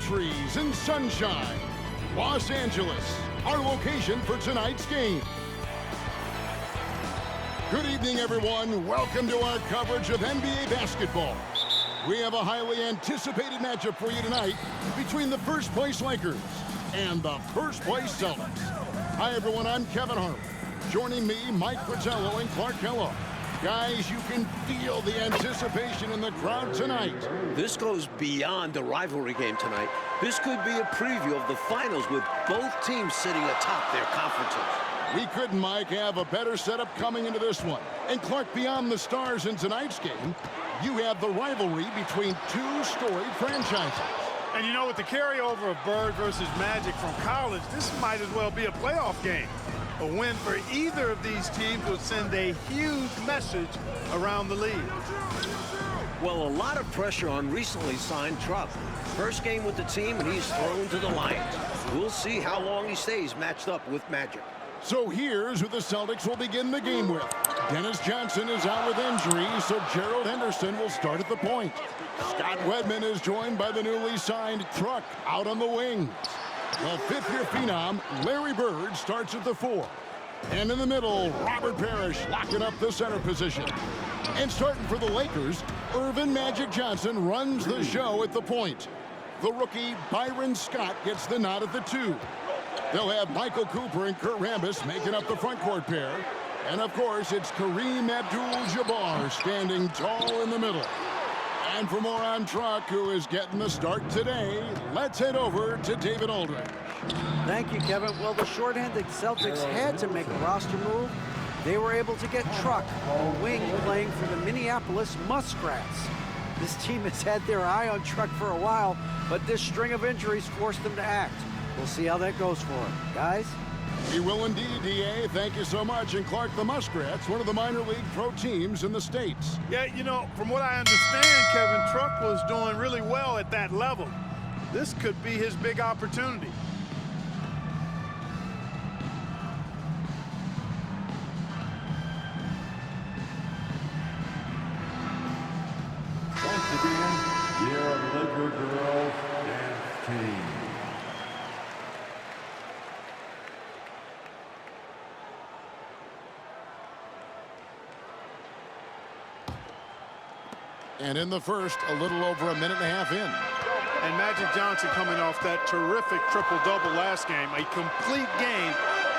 trees and sunshine. Los Angeles, our location for tonight's game. Good evening, everyone. Welcome to our coverage of NBA basketball. We have a highly anticipated matchup for you tonight between the first-place Lakers and the first-place Celtics. Hi, everyone. I'm Kevin Harlan. Joining me, Mike Fratello and Clark Kellogg. Guys, you can feel the anticipation in the crowd tonight. This goes beyond the rivalry game tonight. This could be a preview of the finals with both teams sitting atop their conferences. We couldn't, Mike, have a better setup coming into this one. And Clark, beyond the stars in tonight's game, you have the rivalry between two storied franchises. And you know, with the carryover of Bird versus Magic from college, this might as well be a playoff game. A win for either of these teams would send a huge message around the league. Well, a lot of pressure on recently signed Truck. First game with the team, and he's thrown to the Lions. We'll see how long he stays matched up with Magic. So here's who the Celtics will begin the game with. Dennis Johnson is out with injury, so Gerald Henderson will start at the point. Scott Wedman is joined by the newly signed Truck out on the wings. The fifth-year phenom, Larry Bird, starts at the 4. And in the middle, Robert Parrish locking up the center position. And starting for the Lakers, Irvin Magic Johnson runs the show at the point. The rookie, Byron Scott, gets the nod at the 2. They'll have Michael Cooper and Kurt Rambis making up the front court pair. And, of course, it's Kareem Abdul-Jabbar standing tall in the middle. And for more on Truck, who is getting the start today, let's head over to David Aldridge. Thank you, Kevin. Well, the shorthanded Celtics had to make a roster move. They were able to get Truck, a wing playing for the Minneapolis Muskrats. This team has had their eye on Truck for a while, but this string of injuries forced them to act. We'll see how that goes for him. Guys? We will indeed, D.A. Thank you so much. And Clark, the Muskrats, one of the minor league pro teams in the States. Yeah, you know, from what I understand, Kevin, Truck was doing really well at that level. This could be his big opportunity. Once again, your Laker girls dance team. And in the first, a little over a minute and a half in. And Magic Johnson coming off that terrific triple-double last game. A complete game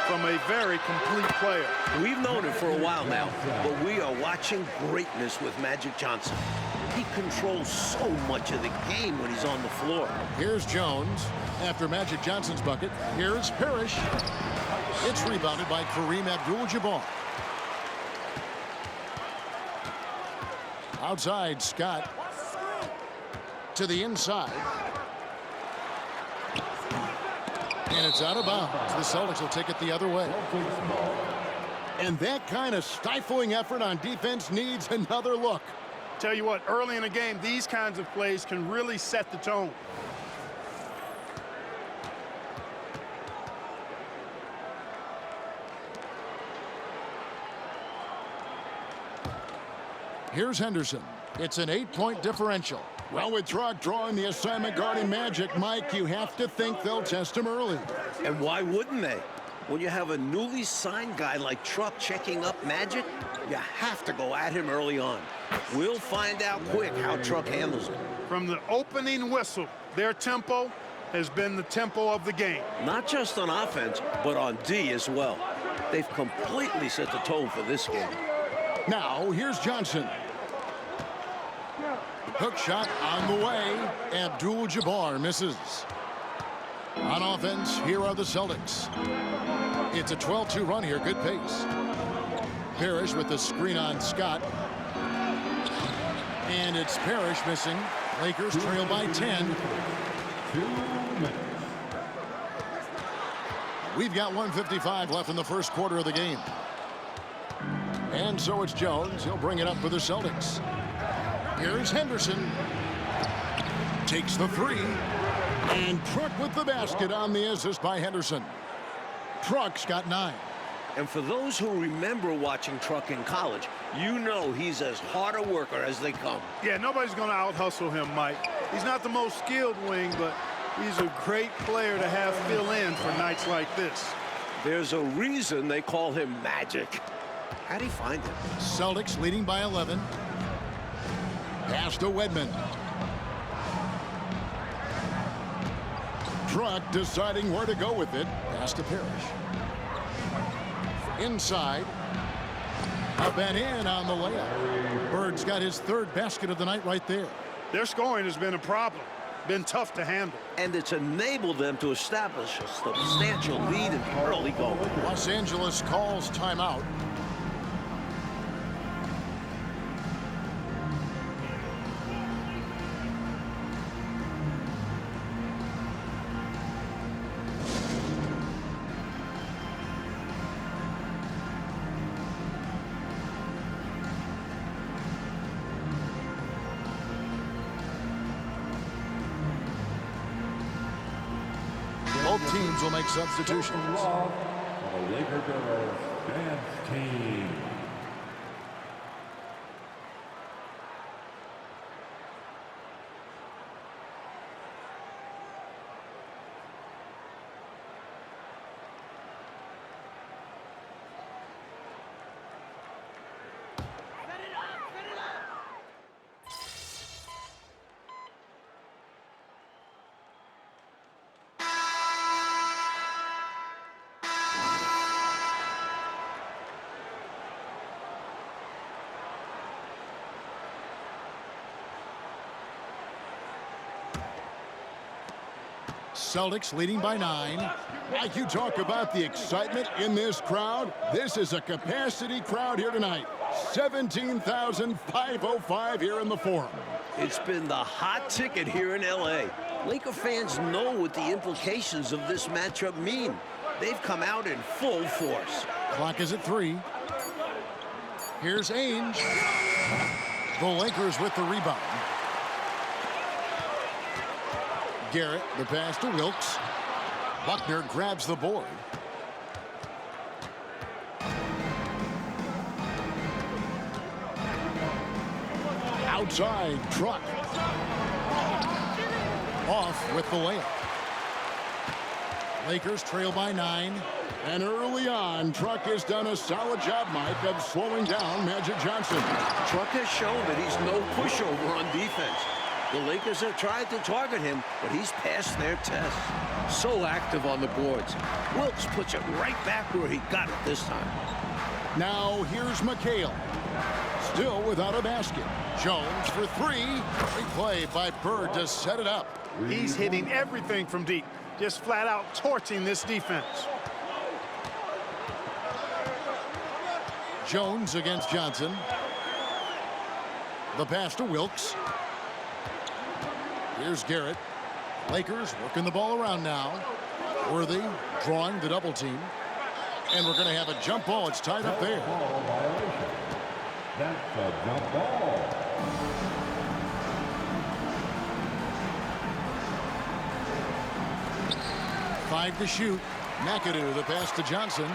from a very complete player. We've known it for a while now, but we are watching greatness with Magic Johnson. He controls so much of the game when he's on the floor. Here's Jones. After Magic Johnson's bucket, here's Parrish. It's rebounded by Kareem Abdul-Jabbar. Outside, Scott. To the inside. And it's out of bounds. The Celtics will take it the other way. And that kind of stifling effort on defense needs another look. Tell you what, early in the game, these kinds of plays can really set the tone. Here's Henderson. It's an 8-point differential. Well, with Truck drawing the assignment guarding Magic, Mike, you have to think they'll test him early. And why wouldn't they? When you have a newly signed guy like Truck checking up Magic, you have to go at him early on. We'll find out quick how Truck handles it. From the opening whistle, their tempo has been the tempo of the game. Not just on offense, but on D as well. They've completely set the tone for this game. Now, here's Johnson. Hook shot on the way. Abdul-Jabbar misses. On offense, here are the Celtics. It's a 12-2 run here. Good pace. Parrish with the screen on Scott. And it's Parrish missing. Lakers trail by 10. 2 minutes. We've got 1:55 left in the first quarter of the game. And so it's Jones. He'll bring it up for the Celtics. Here's Henderson. Takes the 3. And Truck with the basket on the assist by Henderson. Truck's got 9. And for those who remember watching Truck in college, you know he's as hard a worker as they come. Yeah, nobody's going to out-hustle him, Mike. He's not the most skilled wing, but He's a great player to have fill in for nights like this. There's a reason they call him Magic. How'd he find him? Celtics leading by 11. Pass to Wedman. Truck deciding where to go with it. Pass to Parrish. Inside. Up and in on the layup. Bird's got his third basket of the night right there. Their scoring has been a problem. Been tough to handle. And it's enabled them to establish a substantial lead in the early going. Los Angeles calls timeout. Both teams will make substitutions. Love for the Laker girls dance team. Celtics leading by 9. Like you talk about the excitement in this crowd, this is a capacity crowd here tonight. 17,505 here in the Forum. It's been the hot ticket here in L.A. Laker fans know what the implications of this matchup mean. They've come out in full force. Clock is at 3. Here's Ainge. The Lakers with the rebound. Garrett, the pass to Wilkes. Buckner grabs the board. Outside, Truck. Off with the layup. Lakers trail by 9. And early on, Truck has done a solid job, Mike, of slowing down Magic Johnson. Truck has shown that he's no pushover on defense. The Lakers have tried to target him, but he's passed their test. So active on the boards. Wilkes puts it right back where he got it this time. Now here's McHale. Still without a basket. Jones for 3. Great play by Bird to set it up. He's hitting everything from deep. Just flat out torching this defense. Jones against Johnson. The pass to Wilkes. Here's Garrett. Lakers working the ball around now. Worthy drawing the double team. And we're going to have a jump ball. It's tied up there. Ball violation. That's a jump ball. Five to shoot. McAdoo, the pass to Johnson.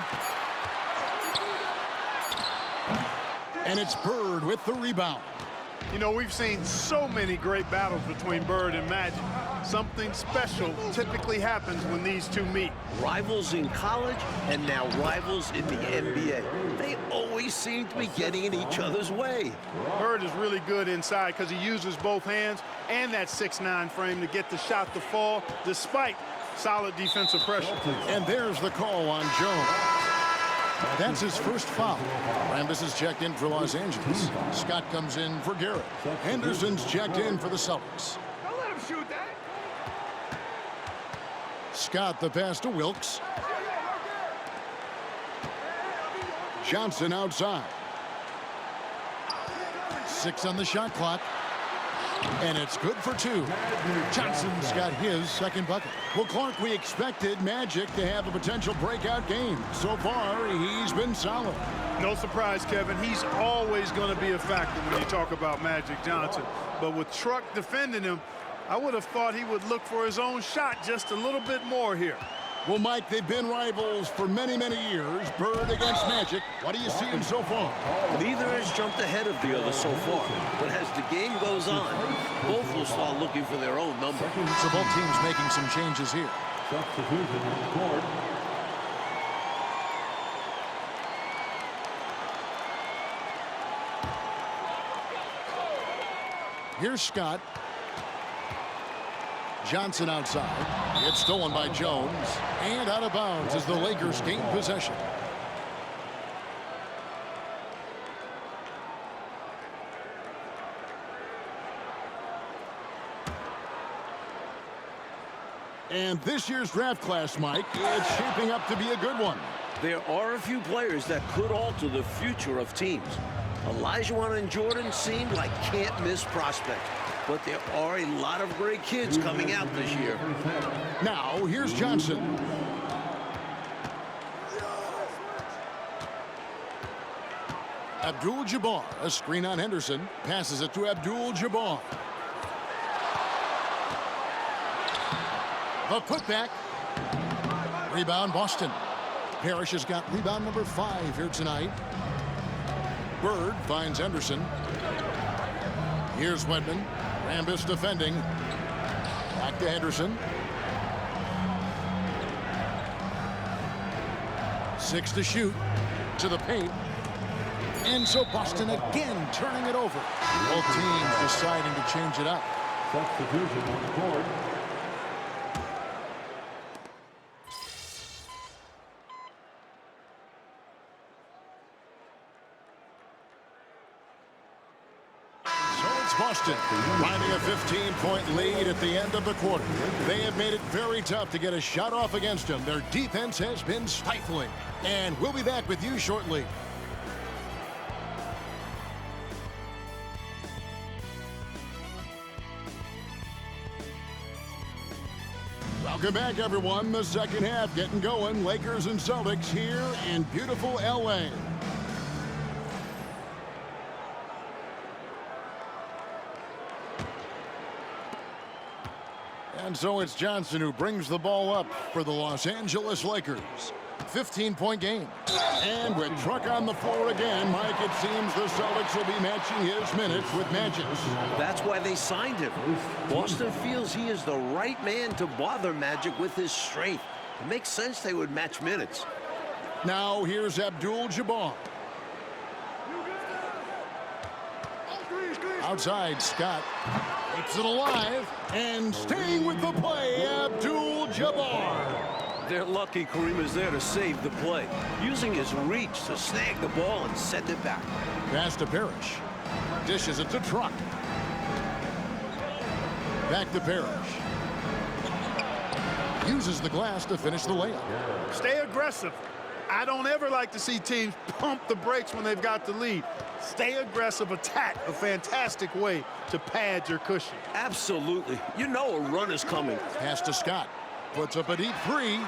And it's Bird with the rebound. You know, we've seen so many great battles between Bird and Magic. Something special typically happens when these two meet. Rivals in college and now rivals in the NBA. They always seem to be getting in each other's way. Bird is really good inside because he uses both hands and that 6'9" frame to get the shot to fall despite solid defensive pressure. And there's the call on Jones. That's his first foul. Rambis is checked in for Los Angeles. Scott comes in for Garrett. Henderson's checked in for the Celtics. Don't let him shoot that. Scott, the pass to Wilkes. Johnson outside. 6 on the shot clock. And it's good for 2. Johnson's got his second bucket. Well, Clark, we expected Magic to have a potential breakout game. So far, he's been solid. No surprise, Kevin. He's always going to be a factor when you talk about Magic Johnson. But with Truck defending him, I would have thought he would look for his own shot just a little bit more here. Well, Mike, they've been rivals for many, many years. Bird against Magic. What do you see them so far? Neither has jumped ahead of the other so far. But as the game goes on, both will start looking for their own number. So both teams making some changes here. Substitution on the court. Here's Scott. Johnson outside. It's stolen by Jones. And out of bounds as the Lakers gain possession. And this year's draft class, Mike, it's shaping up to be a good one. There are a few players that could alter the future of teams. Olajuwon and Jordan seem like can't-miss prospects. But there are a lot of great kids coming out this year. Now, here's Johnson. Abdul-Jabbar, a screen on Henderson, passes it to Abdul-Jabbar. The putback. Rebound, Boston. Parrish has got rebound number 5 here tonight. Bird finds Henderson. Here's Wedman. Rambis defending. Back to Henderson. 6 to shoot. To the paint. And so Boston again turning it over. Both teams deciding to change it up. Substitution on the court. Boston finding a 15-point lead at the end of the quarter. They have made it very tough to get a shot off against them. Their defense has been stifling. And we'll be back with you shortly. Welcome back, everyone. The second half getting going. Lakers and Celtics here in beautiful L.A. And so it's Johnson who brings the ball up for the Los Angeles Lakers. 15-point game. And with Truck on the floor again, Mike, it seems the Celtics will be matching his minutes with Magic. That's why they signed him. Boston feels he is the right man to bother Magic with his strength. It makes sense they would match minutes. Now here's Abdul-Jabbar. Outside, Scott keeps it alive and staying with the play, Abdul-Jabbar. They're lucky Kareem is there to save the play, using his reach to snag the ball and send it back. Pass to Parrish. Dishes it to Truck. Back to Parrish. Uses the glass to finish the layup. Stay aggressive. I don't ever like to see teams pump the brakes when they've got the lead. Stay aggressive, attack, a fantastic way to pad your cushion. Absolutely. You know a run is coming. Pass to Scott. Puts up a deep three.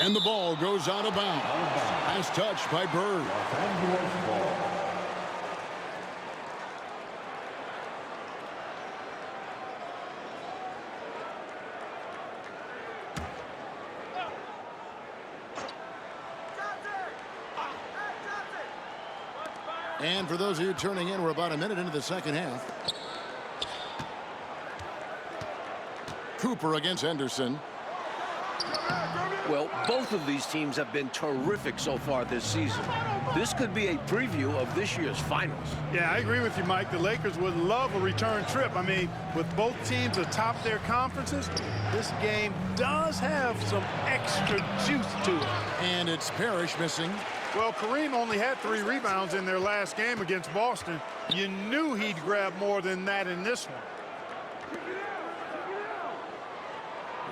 And the ball goes out of bounds. Nice touch by Bird. And for those of you turning in, we're about a minute into the second half. Cooper against Henderson. Well, both of these teams have been terrific so far this season. This could be a preview of this year's finals. Yeah, I agree with you, Mike. The Lakers would love a return trip. I mean, with both teams atop their conferences, this game does have some extra juice to it. And it's Parrish missing. Well, Kareem only had 3 rebounds in their last game against Boston. You knew he'd grab more than that in this one.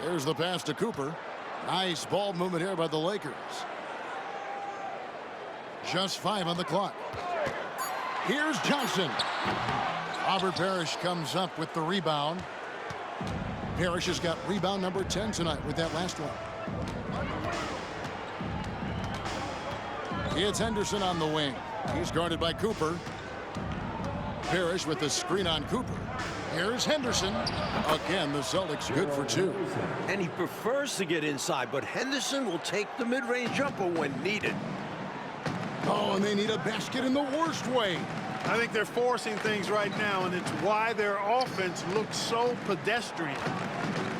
There's the pass to Cooper. Nice ball movement here by the Lakers. Just 5 on the clock. Here's Johnson. Robert Parrish comes up with the rebound. Parrish has got rebound number 10 tonight with that last one. It's Henderson on the wing. He's guarded by Cooper. Parrish with the screen on Cooper. Here's Henderson. Again, the Celtics good for 2. And he prefers to get inside, but Henderson will take the mid-range jumper when needed. Oh, and they need a basket in the worst way. I think they're forcing things right now, and it's why their offense looks so pedestrian.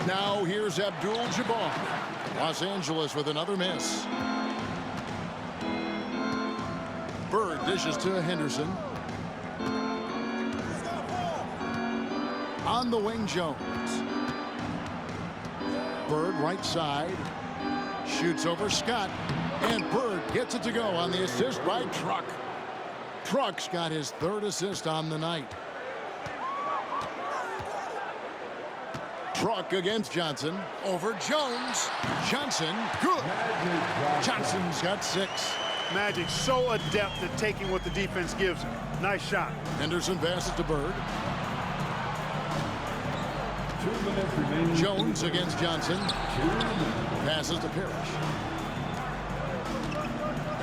Now here's Abdul-Jabbar. Los Angeles with another miss. Bird dishes to Henderson. On the wing, Jones. Bird right side. Shoots over Scott. And Bird gets it to go on the assist by Truck. Truck's got his 3rd assist on the night. Truck against Johnson. Over Jones. Johnson, good. Johnson's got 6. Magic so adept at taking what the defense gives him. Nice shot. Henderson passes to Bird. 2 minutes remaining. Jones against Johnson. Passes to Parrish.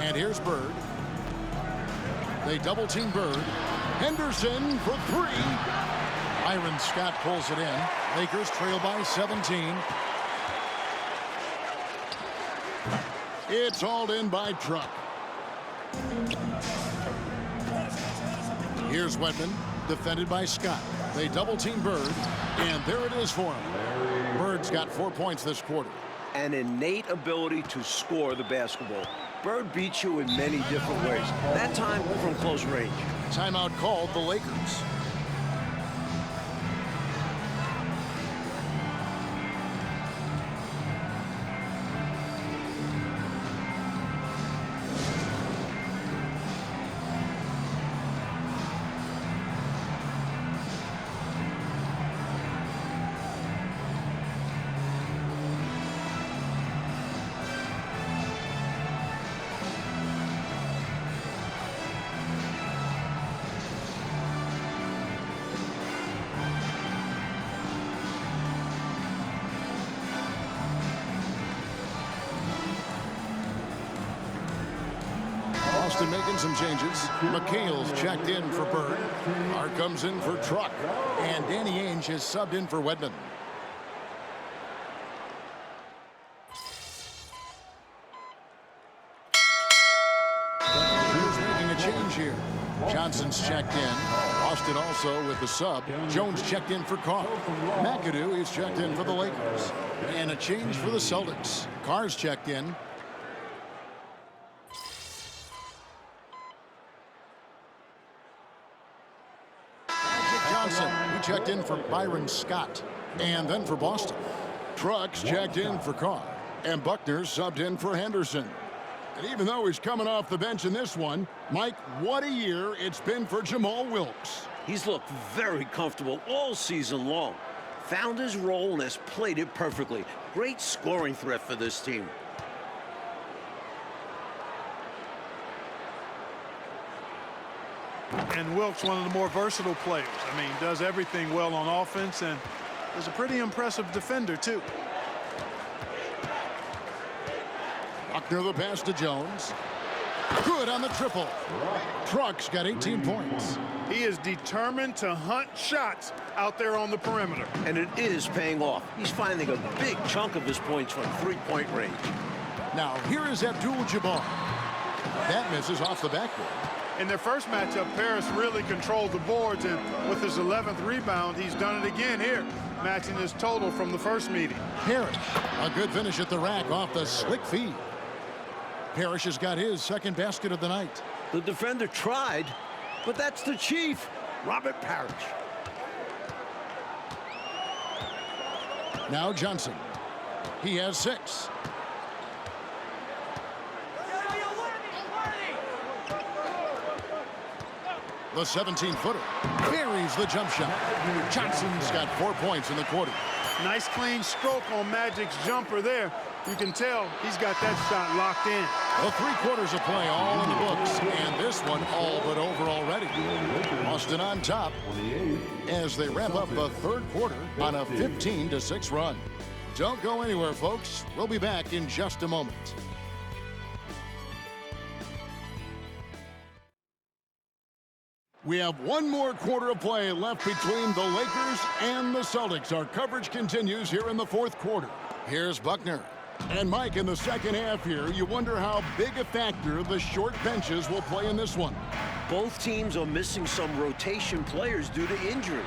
And here's Bird. They double team Bird. Henderson for 3. Byron Scott pulls it in. Lakers trail by 17. It's hauled in by Truck. Here's Wedman, defended by Scott. They double team Bird, and there it is for him. Bird's got 4 points this quarter. An innate ability to score the basketball. Bird beats you in many different ways. That time from close range. Timeout called the Lakers. Boston making some changes. McHale's checked in for Bird. Hart comes in for Truck. And Danny Ainge is subbed in for Wedman. Who's making a change here? Johnson's checked in. Boston also with the sub. Jones checked in for Carr. McAdoo is checked in for the Lakers. And a change for the Celtics. Carr's checked in. Johnson, he checked in for Byron Scott. And then for Boston. Trucks checked in for Carr. And Buckner subbed in for Henderson. And even though he's coming off the bench in this one, Mike, what a year it's been for Jamal Wilkes. He's looked very comfortable all season long. Found his role and has played it perfectly. Great scoring threat for this team. And Wilkes, one of the more versatile players. I mean, does everything well on offense and is a pretty impressive defender, too. Buckner the pass to Jones. Good on the triple. Truck's got 18 points. He is determined to hunt shots out there on the perimeter. And it is paying off. He's finding a big chunk of his points from three-point range. Now, here is Abdul-Jabbar. That misses off the backboard. In their first matchup, Paris really controlled the boards, and with his 11th rebound, he's done it again here, matching his total from the first meeting. Parrish, a good finish at the rack off the slick feed. Parrish has got his second basket of the night. The defender tried, but that's the chief, Robert Parrish. Now Johnson. He has 6. The 17-footer buries the jump shot. Johnson's got 4 points in the quarter. Nice clean stroke on Magic's jumper there. You can tell he's got that shot locked in. The 3 quarters of play all in the books, and this one all but over already. Boston on top as they wrap up the third quarter on a 15-6 run. Don't go anywhere, folks. We'll be back in just a moment. We have one more quarter of play left between the Lakers and the Celtics. Our coverage continues here in the fourth quarter. Here's Buckner. And Mike, in the second half here, you wonder how big a factor the short benches will play in this one. Both teams are missing some rotation players due to injury.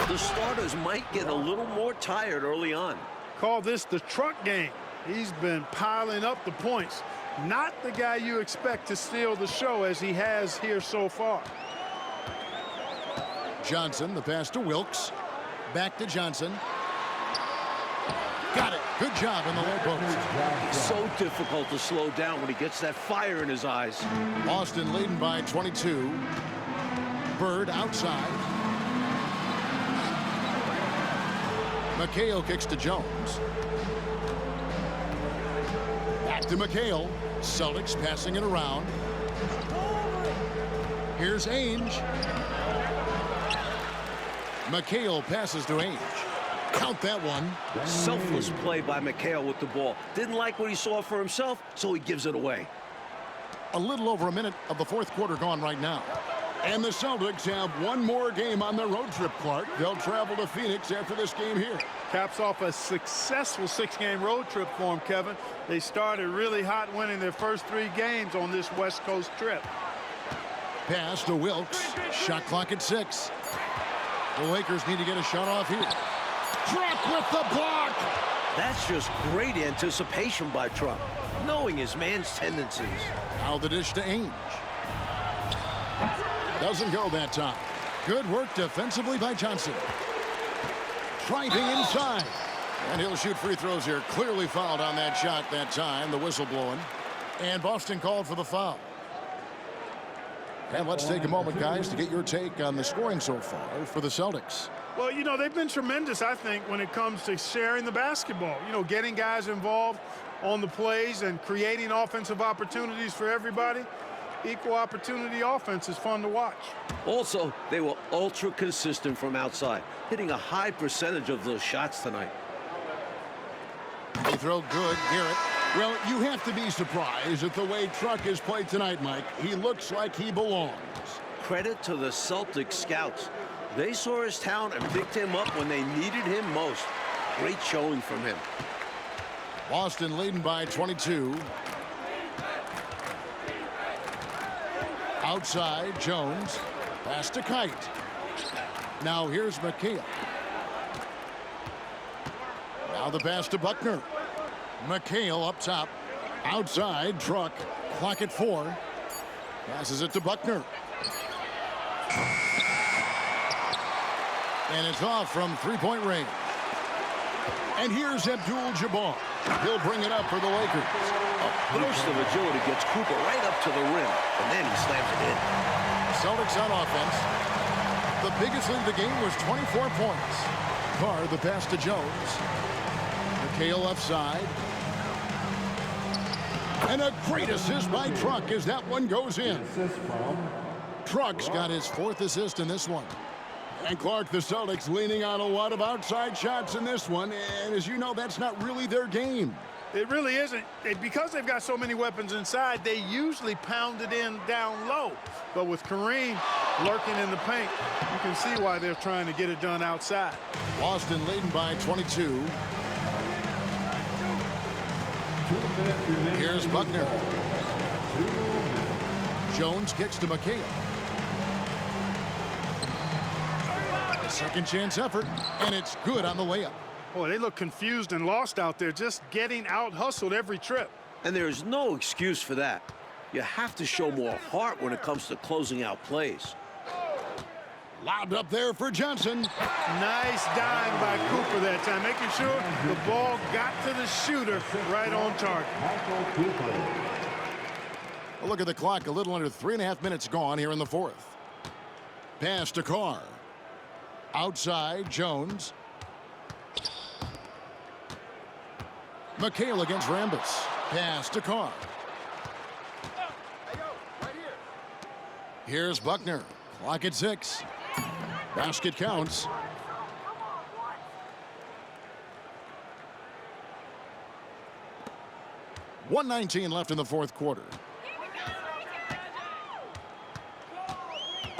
The starters might get a little more tired early on. Call this the truck game. He's been piling up the points. Not the guy you expect to steal the show as he has here so far. Johnson, the pass to Wilkes. Back to Johnson. Got it. Good job in the low post. It's so difficult to slow down when he gets that fire in his eyes. Boston leading by 22. Bird outside. McHale kicks to Jones. Back to McHale. Celtics passing it around. Here's Ainge. McHale passes to Ainge. Count that one. Selfless play by McHale with the ball. Didn't like what he saw for himself, so he gives it away. A little over a minute of the fourth quarter gone right now. And the Celtics have one more game on their road trip, Clark. They'll travel to Phoenix after this game here. Caps off a successful 6-game road trip for them, Kevin. They started really hot, winning their first 3 games on this West Coast trip. Pass to Wilkes. Shot clock at 6. The Lakers need to get a shot off here. Truck with the block. That's just great anticipation by Truck, knowing his man's tendencies. Now the dish to Ainge. Doesn't go that time. Good work defensively by Johnson. Driving inside. And he'll shoot free throws here. Clearly fouled on that shot that time. The whistle blowing. And Boston called for the foul. And let's take a moment, guys, to get your take on the scoring so far for the Celtics. Well, you know, they've been tremendous, I think, when it comes to sharing the basketball. You know, getting guys involved on the plays and creating offensive opportunities for everybody. Equal opportunity offense is fun to watch. Also, they were ultra consistent from outside, hitting a high percentage of those shots tonight. They throw good. Garrett. Well, you have to be surprised at the way Truck is played tonight, Mike. He looks like he belongs. Credit to the Celtics scouts. They saw his talent and picked him up when they needed him most. Great showing from him. Boston leading by 22. Outside, Jones. Pass to Kite. Now here's McHale. Now the pass to Buckner. McHale up top. Outside, Truck. Clock at 4. Passes it to Buckner. And it's off from three-point range. And here's Abdul-Jabbar. He'll bring it up for the Lakers. A burst of agility gets Cooper right up to the rim, and then he slams it in. Celtics on offense. The biggest lead of the game was 24 points. Carr, the pass to Jones. McHale left side. And a great assist by Truck as that one goes in. Truck's got his 4th assist in this one. And Clark, the Celtics leaning on a lot of outside shots in this one. And as you know, that's not really their game. It really isn't. Because they've got so many weapons inside, they usually pound it in down low. But with Kareem lurking in the paint, you can see why they're trying to get it done outside. Boston leading by 22. Here's Buckner. Jones kicks to McHale. Second chance effort, and it's good on the layup. Boy, they look confused and lost out there, just getting out-hustled every trip. And there's no excuse for that. You have to show more heart when it comes to closing out plays. Lobbed up there for Johnson. Nice dime by Cooper that time, making sure the ball got to the shooter right on target. A look at the clock, a little under 3.5 minutes gone here in the fourth. Pass to Carr. Outside, Jones. McHale against Rambis. Pass to Carr. Here's Buckner. Clock at 6. Basket counts. .119 left in the fourth quarter.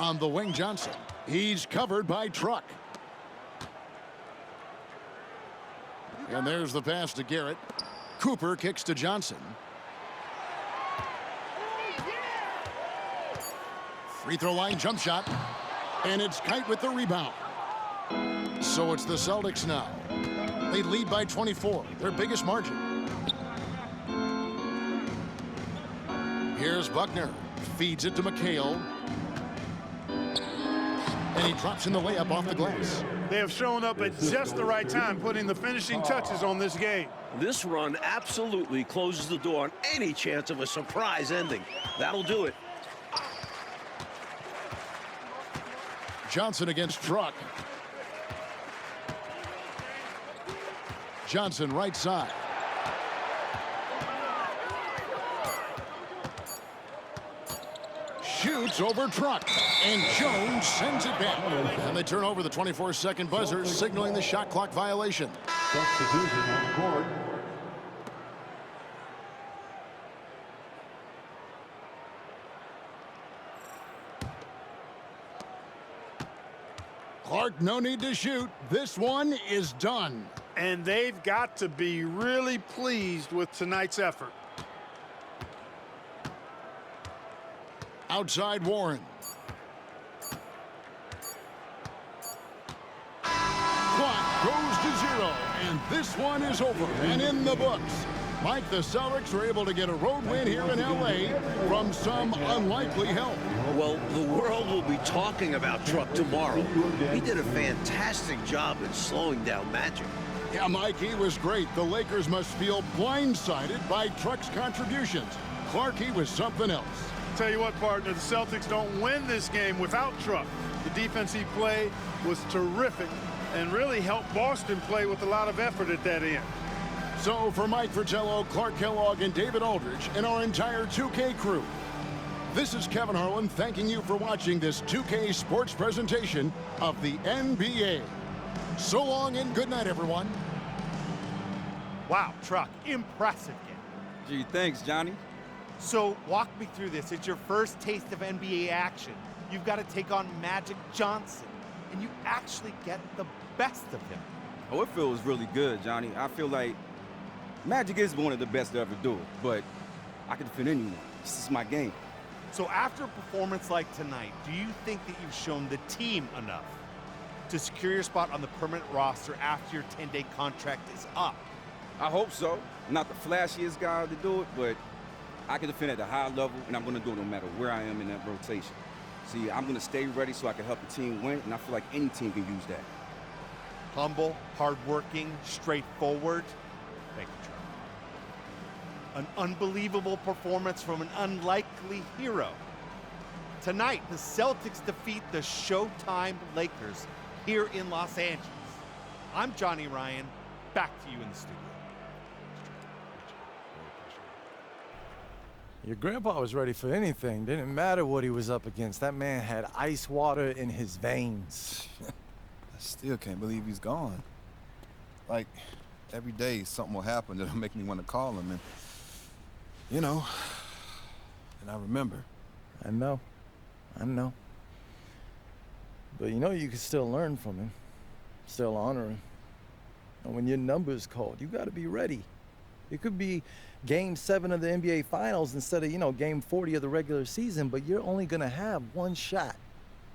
On the wing, Johnson. He's covered by Truck. And there's the pass to Garrett. Cooper kicks to Johnson. Free throw line jump shot. And it's Kite with the rebound. So it's the Celtics now. They lead by 24, their biggest margin. Here's Buckner. Feeds it to McHale. And he drops in the layup off the glass. They have shown up at just the right time, putting the finishing touches on this game. This run absolutely closes the door on any chance of a surprise ending. That'll do it. Johnson against Truck. Johnson right side. Shoots over Truck. And Jones sends it back. And they turn over the 24-second buzzer, signaling the shot clock violation. Substitution on the court. Clark, no need to shoot. This one is done. And they've got to be really pleased with tonight's effort. Outside Warren. Clock goes to 0, and this one is over and in the books. Mike, the Celtics were able to get a road win here in L.A. from some unlikely help. Well, the world will be talking about Truck tomorrow. He did a fantastic job in slowing down Magic. Yeah, Mike, he was great. The Lakers must feel blindsided by Truck's contributions. Clark, he was something else. Tell you what, partner, the Celtics don't win this game without Truck. The defense he played was terrific and really helped Boston play with a lot of effort at that end. So for Mike Fratello, Clark Kellogg, and David Aldridge, and our entire 2K crew, this is Kevin Harlan thanking you for watching this 2K sports presentation of the NBA. So long and good night, everyone. Wow, Truck, impressive game. Gee, thanks, Johnny. So walk me through this. It's your first taste of NBA action. You've got to take on Magic Johnson, and you actually get the best of him. Oh, it feels really good, Johnny. I feel like Magic is one of the best to ever do it, but I can defend anyone. This is my game. So after a performance like tonight, do you think that you've shown the team enough to secure your spot on the permanent roster after your 10-day contract is up? I hope so. I'm not the flashiest guy to do it, but I can defend at a high level, and I'm going to do it no matter where I am in that rotation. See, I'm going to stay ready so I can help the team win, and I feel like any team can use that. Humble, hardworking, straightforward. Thank you, Truck. An unbelievable performance from an unlikely hero. Tonight, the Celtics defeat the Showtime Lakers here in Los Angeles. I'm Johnny Ryan. Back to you in the studio. Your grandpa was ready for anything. Didn't matter what he was up against. That man had ice water in his veins. I still can't believe he's gone. Like, every day something will happen that'll make me want to call him, and, you know, and I remember. I know. But you know you can still learn from him, still honor him. And when your number's called, you got to be ready. It could be Game 7 of the NBA Finals instead of, Game 40 of the regular season, but you're only going to have one shot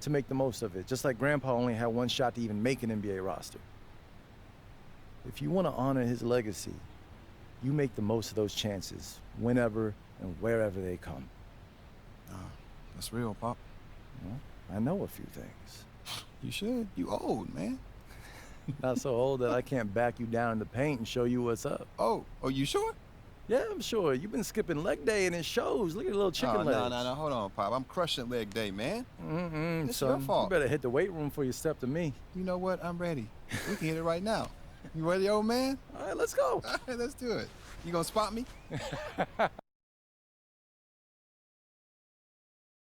to make the most of it, just like Grandpa only had one shot to even make an NBA roster. If you want to honor his legacy, you make the most of those chances whenever and wherever they come. That's real, Pop. Well, I know a few things. You should. You old, man. Not so old that I can't back you down in the paint and show you what's up. Oh, you sure? Yeah, I'm sure. You've been skipping leg day and it shows. Look at the little chicken legs. No, hold on, Pop. I'm crushing leg day, man. It's son, your fault. You better hit the weight room before you step to me. You know what? I'm ready. We can hit it right now. You ready, old man? All right, let's go. All right, let's do it. You gonna spot me?